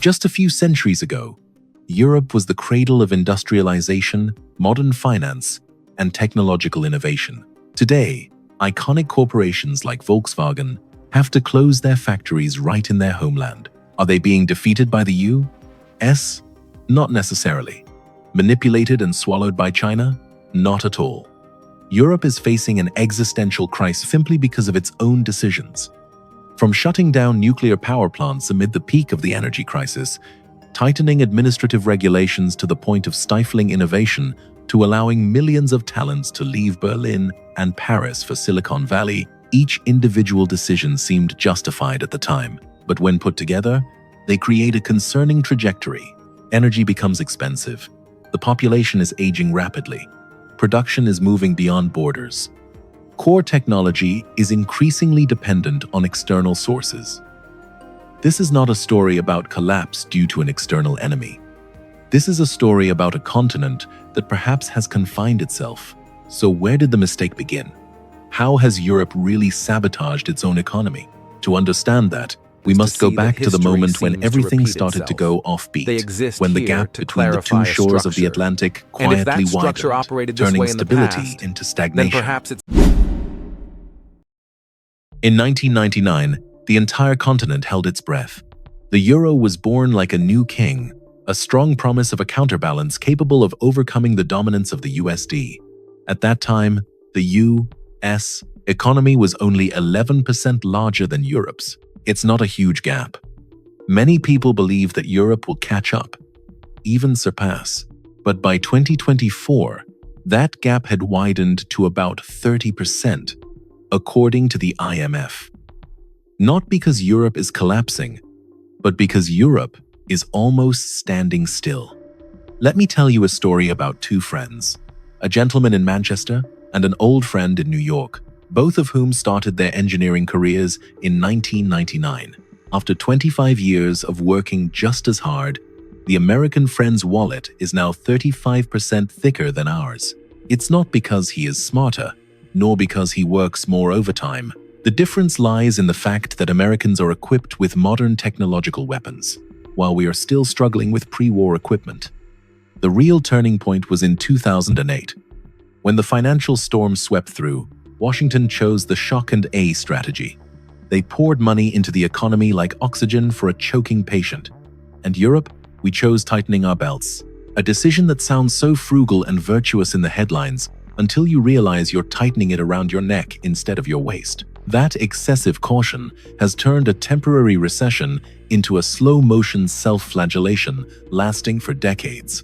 Just a few centuries ago, Europe was the cradle of industrialization, modern finance, and technological innovation. Today, iconic corporations like Volkswagen have to close their factories right in their homeland. Are they being defeated by the U.S.? Not necessarily. Manipulated and swallowed by China? Not at all. Europe is facing an existential crisis simply because of its own decisions. From shutting down nuclear power plants amid the peak of the energy crisis, tightening administrative regulations to the point of stifling innovation, to allowing millions of talents to leave Berlin and Paris for Silicon Valley, each individual decision seemed justified at the time. But when put together, they create a concerning trajectory. Energy becomes expensive. The population is aging rapidly. Production is moving beyond borders. Core technology is increasingly dependent on external sources. This is not a story about collapse due to an external enemy. This is a story about a continent that perhaps has confined itself. So where did the mistake begin? How has Europe really sabotaged its own economy? To understand that, we must go back to the moment when everything started to go offbeat, when the gap between the two shores of the Atlantic quietly widened, turning stability into stagnation. In 1999, the entire continent held its breath. The euro was born like a new king, a strong promise of a counterbalance capable of overcoming the dominance of the USD. At that time, the U.S. economy was only 11% larger than Europe's. It's not a huge gap. Many people believe that Europe will catch up, even surpass. But by 2024, that gap had widened to about 30%, according to the IMF. Not because Europe is collapsing, but because Europe is almost standing still. Let me tell you a story about two friends, a gentleman in Manchester and an old friend in New York, both of whom started their engineering careers in 1999. After 25 years of working just as hard, the American friend's wallet is now 35% thicker than ours. It's not because he is smarter, nor because he works more overtime. The difference lies in the fact that Americans are equipped with modern technological weapons, while we are still struggling with pre-war equipment. The real turning point was in 2008. When the financial storm swept through, Washington chose the shock and awe strategy. They poured money into the economy like oxygen for a choking patient. And Europe, we chose tightening our belts. A decision that sounds so frugal and virtuous in the headlines until you realize you're tightening it around your neck instead of your waist. That excessive caution has turned a temporary recession into a slow-motion self-flagellation lasting for decades.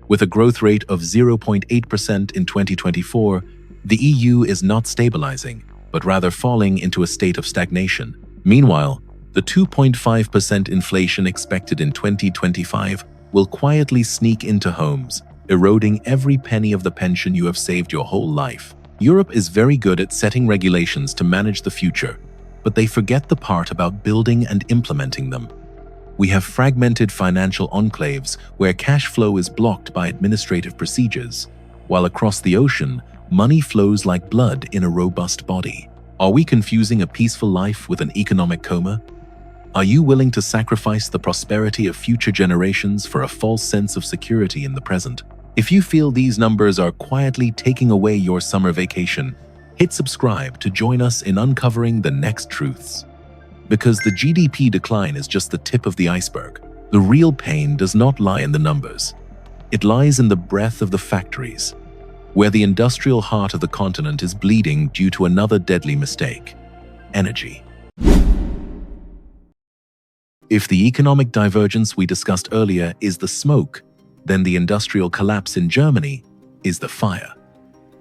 With a growth rate of 0.8% in 2024, the EU is not stabilizing, but rather falling into a state of stagnation. Meanwhile, the 2.5% inflation expected in 2025 will quietly sneak into homes, eroding every penny of the pension you have saved your whole life. Europe is very good at setting regulations to manage the future, but they forget the part about building and implementing them. We have fragmented financial enclaves where cash flow is blocked by administrative procedures, while across the ocean, money flows like blood in a robust body. Are we confusing a peaceful life with an economic coma? Are you willing to sacrifice the prosperity of future generations for a false sense of security in the present? If you feel these numbers are quietly taking away your summer vacation, hit subscribe to join us in uncovering the next truths. Because the GDP decline is just the tip of the iceberg. The real pain does not lie in the numbers. It lies in the breath of the factories, where the industrial heart of the continent is bleeding due to another deadly mistake: energy. If the economic divergence we discussed earlier is the smoke, then the industrial collapse in Germany is the fire.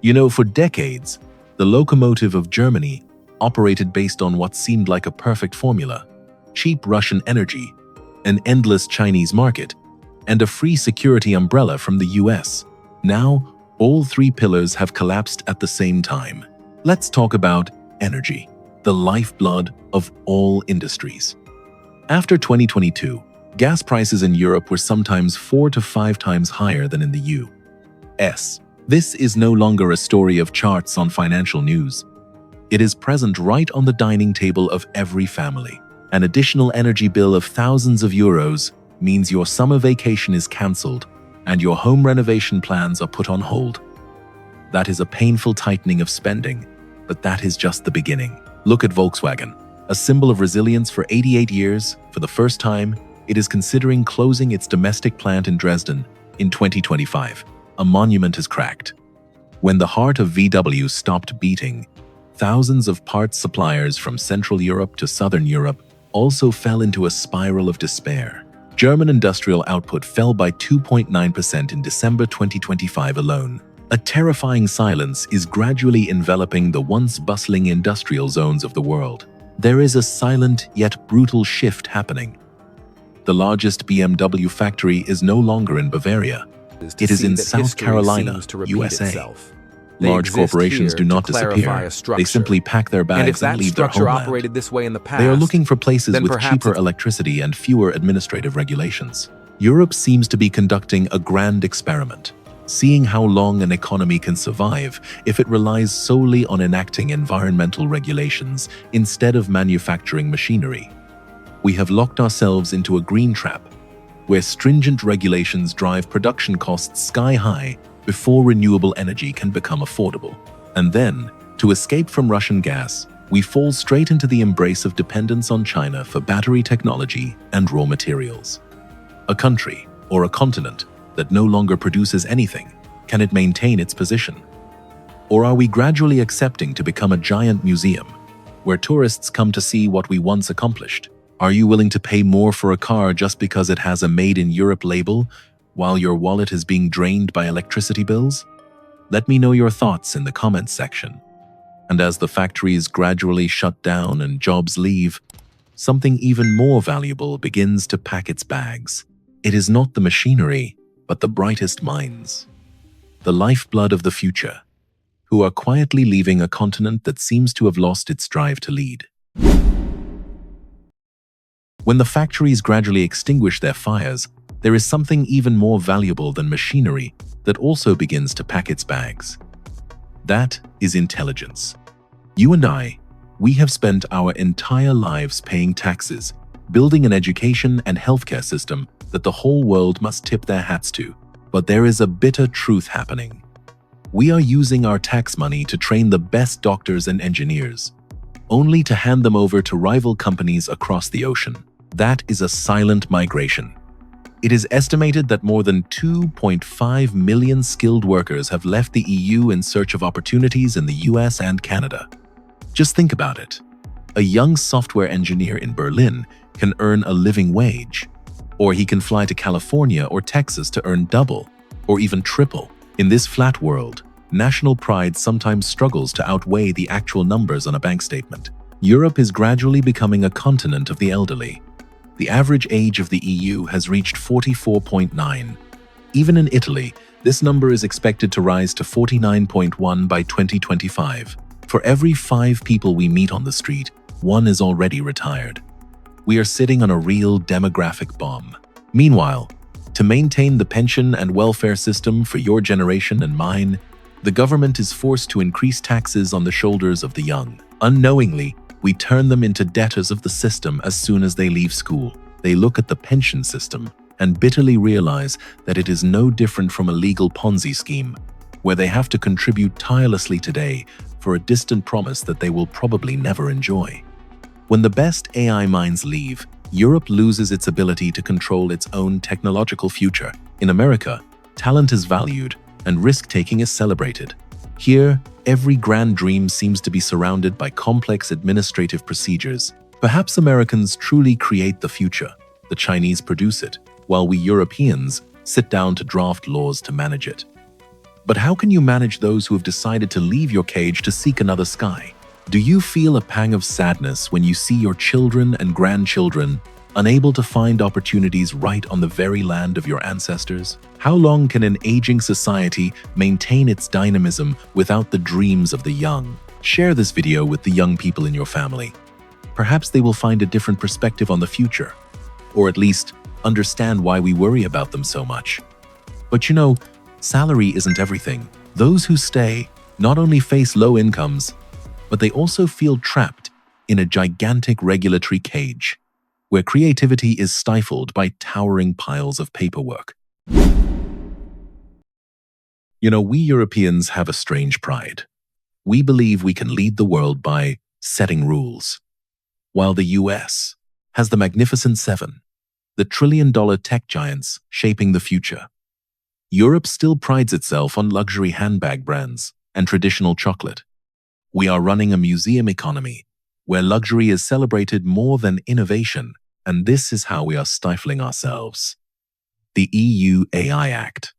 You know, for decades, the locomotive of Germany operated based on what seemed like a perfect formula: cheap Russian energy, an endless Chinese market, and a free security umbrella from the US. Now, all three pillars have collapsed at the same time. Let's talk about energy, the lifeblood of all industries. After 2022, gas prices in Europe were sometimes 4 to 5 times higher than in the US. This is no longer a story of charts on financial news. It is present right on the dining table of every family. An additional energy bill of thousands of euros means your summer vacation is cancelled and your home renovation plans are put on hold. That is a painful tightening of spending, but that is just the beginning. Look at Volkswagen, a symbol of resilience for 88 years. For the first time, it is considering closing its domestic plant in Dresden in 2025. A monument is cracked. When the heart of VW stopped beating, thousands of parts suppliers from Central Europe to Southern Europe also fell into a spiral of despair. German industrial output fell by 2.9% in December 2025 alone. A terrifying silence is gradually enveloping the once bustling industrial zones of the world. There is a silent yet brutal shift happening. The largest BMW factory is no longer in Bavaria. It is in South Carolina, USA. Large corporations do not disappear. They simply pack their bags and leave their homeland. This way in the past, they are looking for places with perhaps cheaper electricity and fewer administrative regulations. Europe seems to be conducting a grand experiment, seeing how long an economy can survive if it relies solely on enacting environmental regulations instead of manufacturing machinery. We have locked ourselves into a green trap, where stringent regulations drive production costs sky high before renewable energy can become affordable. And then, to escape from Russian gas, we fall straight into the embrace of dependence on China for battery technology and raw materials. A country, or a continent, that no longer produces anything, can it maintain its position? Or are we gradually accepting to become a giant museum, where tourists come to see what we once accomplished? Are you willing to pay more for a car just because it has a Made in Europe label, while your wallet is being drained by electricity bills? Let me know your thoughts in the comments section. And as the factories gradually shut down and jobs leave, something even more valuable begins to pack its bags. It is not the machinery, but the brightest minds, the lifeblood of the future, who are quietly leaving a continent that seems to have lost its drive to lead. When the factories gradually extinguish their fires, there is something even more valuable than machinery that also begins to pack its bags. That is intelligence. You and I, we have spent our entire lives paying taxes, building an education and healthcare system that the whole world must tip their hats to. But there is a bitter truth happening. We are using our tax money to train the best doctors and engineers, only to hand them over to rival companies across the ocean. That is a silent migration. It is estimated that more than 2.5 million skilled workers have left the EU in search of opportunities in the US and Canada. Just think about it. A young software engineer in Berlin can earn a living wage, or he can fly to California or Texas to earn double, or even triple. In this flat world, national pride sometimes struggles to outweigh the actual numbers on a bank statement. Europe is gradually becoming a continent of the elderly. The average age of the EU has reached 44.9. Even in Italy, this number is expected to rise to 49.1 by 2025. For every 5 people we meet on the street, 1 is already retired. We are sitting on a real demographic bomb. Meanwhile, to maintain the pension and welfare system for your generation and mine, the government is forced to increase taxes on the shoulders of the young. Unknowingly, we turn them into debtors of the system as soon as they leave school. They look at the pension system and bitterly realize that it is no different from a legal Ponzi scheme, where they have to contribute tirelessly today for a distant promise that they will probably never enjoy. When the best AI minds leave, Europe loses its ability to control its own technological future. In America, talent is valued and risk-taking is celebrated. Here, every grand dream seems to be surrounded by complex administrative procedures. Perhaps Americans truly create the future, the Chinese produce it, while we Europeans sit down to draft laws to manage it. But how can you manage those who have decided to leave your cage to seek another sky? Do you feel a pang of sadness when you see your children and grandchildren unable to find opportunities right on the very land of your ancestors? How long can an aging society maintain its dynamism without the dreams of the young? Share this video with the young people in your family. Perhaps they will find a different perspective on the future, or at least understand why we worry about them so much. But you know, salary isn't everything. Those who stay not only face low incomes, but they also feel trapped in a gigantic regulatory cage, where creativity is stifled by towering piles of paperwork. We Europeans have a strange pride. We believe we can lead the world by setting rules, while the US has the Magnificent Seven, the trillion-dollar tech giants shaping the future. Europe still prides itself on luxury handbag brands and traditional chocolate. We are running a museum economy where luxury is celebrated more than innovation, and this is how we are stifling ourselves. The EU AI Act.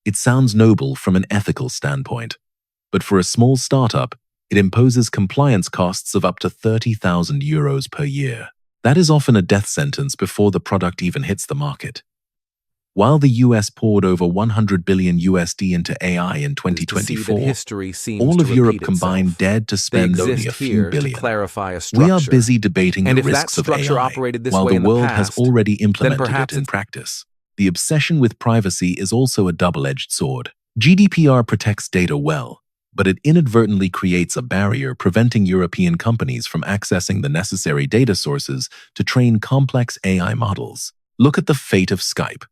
It sounds noble from an ethical standpoint, but for a small startup, it imposes compliance costs of up to €30,000 per year. That is often a death sentence before the product even hits the market. While the US poured over $100 billion into AI in 2024, all of Europe combined dared to spend only a few billion. We are busy debating the risks of AI, while the world has already implemented it in practice. The obsession with privacy is also a double-edged sword. GDPR protects data well, but it inadvertently creates a barrier preventing European companies from accessing the necessary data sources to train complex AI models. Look at the fate of Skype,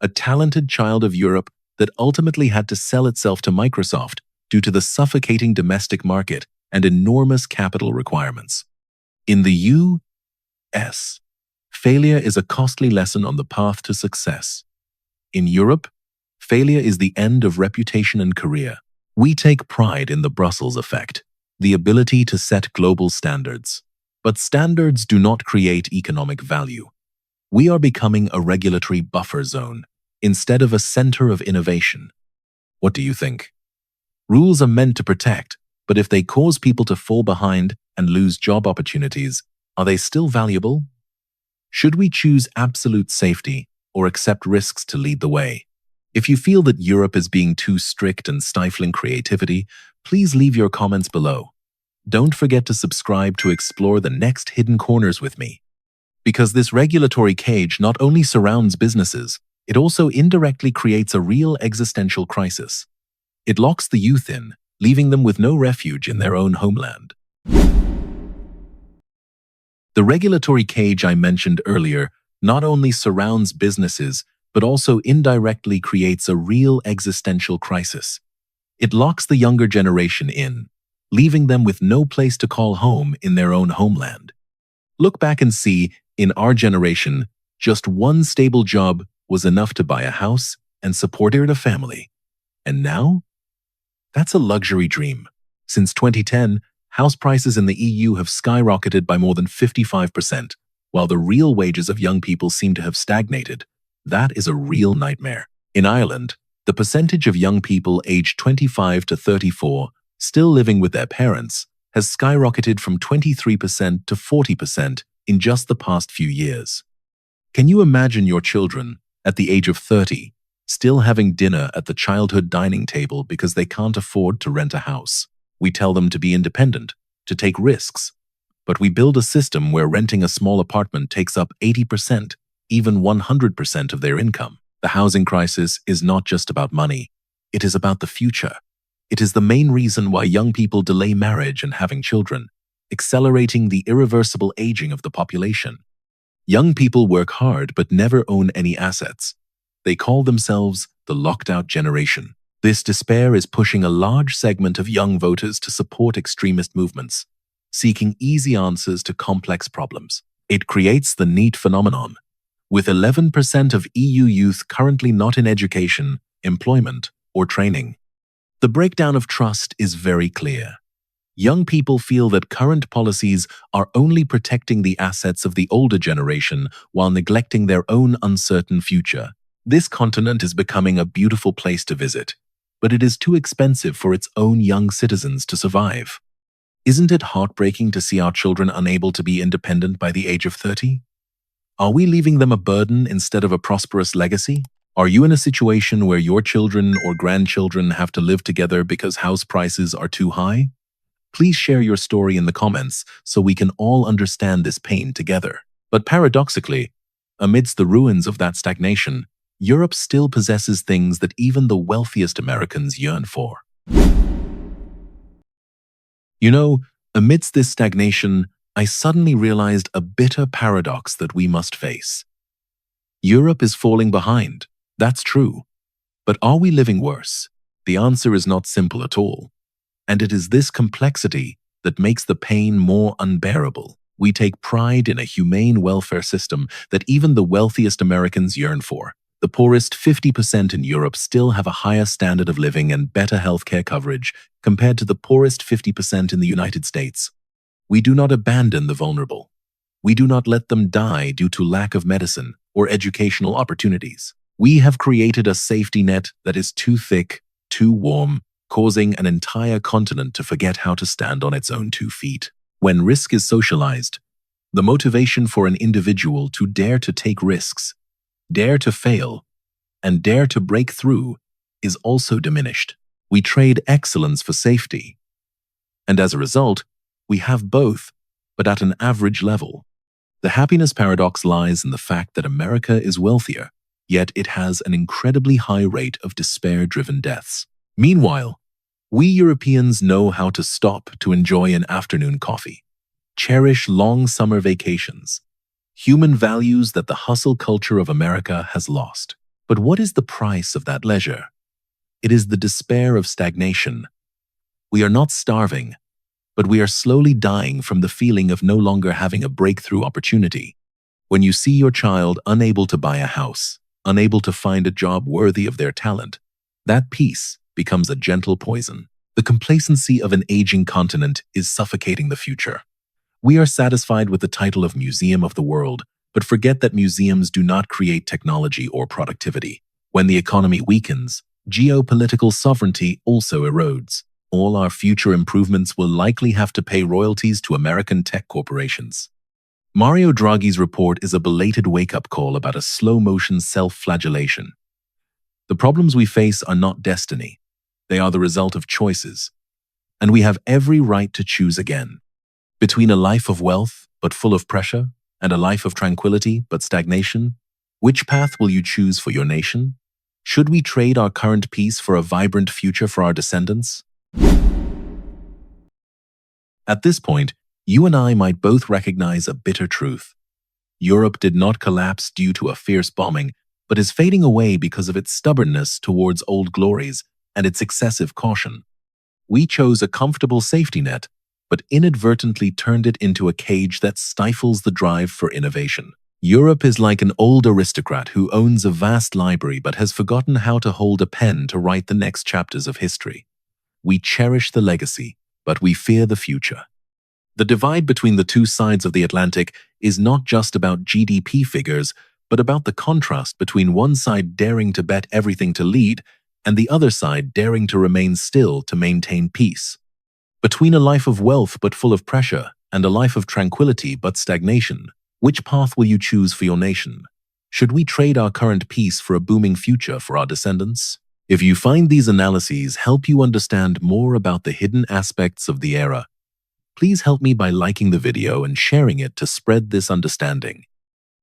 a talented child of Europe that ultimately had to sell itself to Microsoft due to the suffocating domestic market and enormous capital requirements. In the US, failure is a costly lesson on the path to success. In Europe, failure is the end of reputation and career. We take pride in the Brussels effect, the ability to set global standards. But standards do not create economic value. We are becoming a regulatory buffer zone instead of a center of innovation. What do you think? Rules are meant to protect, but if they cause people to fall behind and lose job opportunities, are they still valuable? Should we choose absolute safety or accept risks to lead the way? If you feel that Europe is being too strict and stifling creativity, please leave your comments below. Don't forget to subscribe to explore the next hidden corners with me. Because this regulatory cage not only surrounds businesses, it also indirectly creates a real existential crisis. It locks the youth in, leaving them with no refuge in their own homeland. The regulatory cage I mentioned earlier not only surrounds businesses, but also indirectly creates a real existential crisis. It locks the younger generation in, leaving them with no place to call home in their own homeland. Look back and see, in our generation, just one stable job was enough to buy a house and support a family. And now? That's a luxury dream. Since 2010, house prices in the EU have skyrocketed by more than 55%, while the real wages of young people seem to have stagnated. That is a real nightmare. In Ireland, the percentage of young people aged 25 to 34 still living with their parents has skyrocketed from 23% to 40% in just the past few years. Can you imagine your children, at the age of 30, still having dinner at the childhood dining table because they can't afford to rent a house? We tell them to be independent, to take risks, but we build a system where renting a small apartment takes up 80%, even 100% of their income. The housing crisis is not just about money. It is about the future. It is the main reason why young people delay marriage and having children, accelerating the irreversible aging of the population. Young people work hard but never own any assets. They call themselves the locked-out generation. This despair is pushing a large segment of young voters to support extremist movements, seeking easy answers to complex problems. It creates the NEET phenomenon, with 11% of EU youth currently not in education, employment, or training. The breakdown of trust is very clear. Young people feel that current policies are only protecting the assets of the older generation while neglecting their own uncertain future. This continent is becoming a beautiful place to visit, but it is too expensive for its own young citizens to survive. Isn't it heartbreaking to see our children unable to be independent by the age of 30? Are we leaving them a burden instead of a prosperous legacy? Are you in a situation where your children or grandchildren have to live together because house prices are too high? Please share your story in the comments so we can all understand this pain together. But paradoxically, amidst the ruins of that stagnation, Europe still possesses things that even the wealthiest Americans yearn for. Amidst this stagnation, I suddenly realized a bitter paradox that we must face. Europe is falling behind. That's true. But are we living worse? The answer is not simple at all. And it is this complexity that makes the pain more unbearable. We take pride in a humane welfare system that even the wealthiest Americans yearn for. The poorest 50% in Europe still have a higher standard of living and better healthcare coverage compared to the poorest 50% in the United States. We do not abandon the vulnerable. We do not let them die due to lack of medicine or educational opportunities. We have created a safety net that is too thick, too warm, causing an entire continent to forget how to stand on its own 2 feet. When risk is socialized, the motivation for an individual to dare to take risks, dare to fail, and dare to break through is also diminished. We trade excellence for safety. And as a result, we have both, but at an average level. The happiness paradox lies in the fact that America is wealthier, yet it has an incredibly high rate of despair-driven deaths. Meanwhile, we Europeans know how to stop to enjoy an afternoon coffee, cherish long summer vacations, human values that the hustle culture of America has lost. But what is the price of that leisure? It is the despair of stagnation. We are not starving, but we are slowly dying from the feeling of no longer having a breakthrough opportunity. When you see your child unable to buy a house, unable to find a job worthy of their talent, that peace becomes a gentle poison. The complacency of an aging continent is suffocating the future. We are satisfied with the title of Museum of the World, but forget that museums do not create technology or productivity. When the economy weakens, geopolitical sovereignty also erodes. All our future improvements will likely have to pay royalties to American tech corporations. Mario Draghi's report is a belated wake-up call about a slow-motion self-flagellation. The problems we face are not destiny. They are the result of choices. And we have every right to choose again. Between a life of wealth, but full of pressure, and a life of tranquility, but stagnation, which path will you choose for your nation? Should we trade our current peace for a vibrant future for our descendants? At this point, you and I might both recognize a bitter truth. Europe did not collapse due to a fierce bombing, but is fading away because of its stubbornness towards old glories and its excessive caution. We chose a comfortable safety net, but inadvertently turned it into a cage that stifles the drive for innovation. Europe is like an old aristocrat who owns a vast library but has forgotten how to hold a pen to write the next chapters of history. We cherish the legacy, but we fear the future. The divide between the two sides of the Atlantic is not just about GDP figures, but about the contrast between one side daring to bet everything to lead and the other side daring to remain still to maintain peace. Between a life of wealth but full of pressure and a life of tranquility but stagnation, which path will you choose for your nation? Should we trade our current peace for a booming future for our descendants? If you find these analyses help you understand more about the hidden aspects of the era, please help me by liking the video and sharing it to spread this understanding.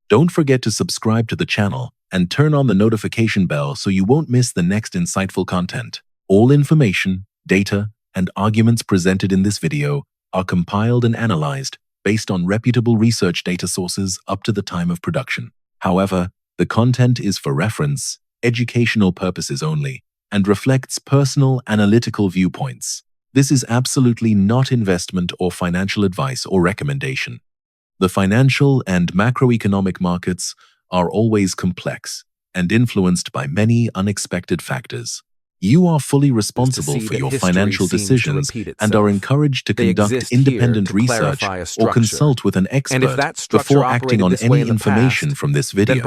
Don't forget to subscribe to the channel and turn on the notification bell so you won't miss the next insightful content. All information, data, and arguments presented in this video are compiled and analyzed based on reputable research data sources up to the time of production. However, the content is for reference, educational purposes only, and reflects personal analytical viewpoints. This is absolutely not investment or financial advice or recommendation. The financial and macroeconomic markets are always complex and influenced by many unexpected factors. You are fully responsible for your financial decisions and are encouraged to conduct independent research or consult with an expert before acting on any information from this video.